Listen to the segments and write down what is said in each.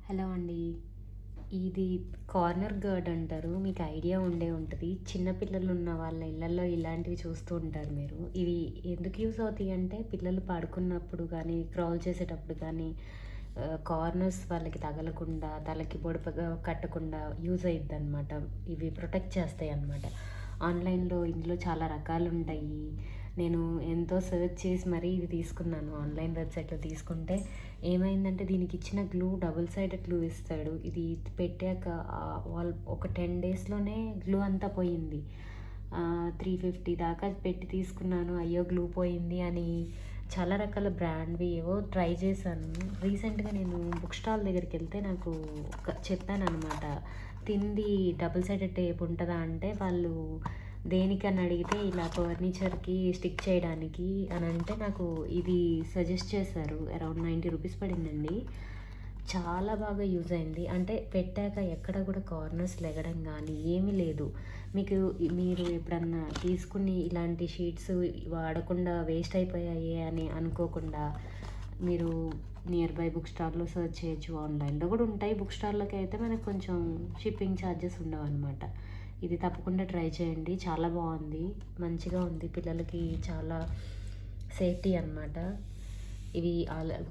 Hello అండి. ఇది corner gourd అంటారు. మీకు ఐడియా ఉండే ఉంటది. చిన్న పిల్లలు ఉన్న వాళ్ళ ఇళ్ళల్లో ఇలాంటివి చూస్తూ ఉంటారు మీరు. ఇవి ఎందుకు యూజ్ అవుతాయి అంటే, పిల్లలు పడుకున్నప్పుడు గానీ, క్రౌల్ చేసేటప్పుడు గానీ, కార్నర్స్ వాళ్ళకి తగలకుండా, తలకి పొడపుగా కట్టకుండా యూజ్ అయిద్దనమాట. ఇవి ప్రొటెక్ట్ చేస్తాయనమాట. ఆన్‌లైన్‌లో ఇందులో చాలా రకాలుంటాయి. నేను ఎంతో సెర్చ్ చేసి మరీ ఇది తీసుకున్నాను. ఆన్‌లైన్ వెబ్‌సైట్‌లో తీసుకుంటే ఏమైందంటే, దీనికిచ్చిన గ్లూ డబుల్ సైడెడ్ గ్లూ ఇస్తాడు. ఇది పెట్టాక ఒక 10 డేస్‌లోనే గ్లూ అంతా పోయింది. 350 దాకా పెట్టి తీసుకున్నాను. అయ్యో! గ్లూ పోయింది అని చాలా రకాల బ్రాండ్‌వి ఏవో ట్రై చేశాను. రీసెంట్‌గా నేను బుక్ స్టాల్ దగ్గరికెళ్తే నాకు చెప్పాననమాట. తింది డబుల్ సైడెడ్ టేప్ ఉంటదా అంటే, వాళ్ళు దేనికని అడిగితే ఇలా ఫర్నిచర్‌కి స్టిక్ చేయడానికి అనంటే, నాకు ఇది సజెస్ట్ చేశారు. అరౌండ్ 90 రూపీస్ పడిందండి. చాలా బాగా యూజ్ అయింది. అంటే పెట్టాక ఎక్కడ కూడా కార్నర్స్ లెగడం గానీ ఏమీ లేదు. మీరు ఎప్పుడన్నా తీసుకుని ఇలాంటి షీట్స్ వాడకుండా వేస్ట్ అయిపోయాయే అని అనుకోకుండా, మీరు నియర్ బై బుక్ స్టాల్‌లో సెర్చ్ చేయొచ్చు. ఆన్‌లైన్‌లో కూడా ఉంటాయి. బుక్ స్టాల్‌లోకి అయితే మనకు కొంచెం షిప్పింగ్ ఛార్జెస్ ఉండవనమాట. ఇది తప్పకుండా ట్రై చేయండి. చాలా బావుంది. మంచిగా ఉంది. పిల్లలకి చాలా సేఫ్టీ అనమాట. ఇవి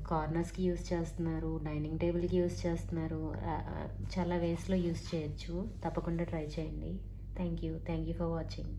కార్నర్స్‌కి యూజ్ చేస్తున్నారు. డైనింగ్ టేబుల్‌కి యూజ్ చేస్తున్నారు. చాలా వేస్‌లో యూజ్ చేయొచ్చు. తప్పకుండా ట్రై చేయండి. Thank you for watching.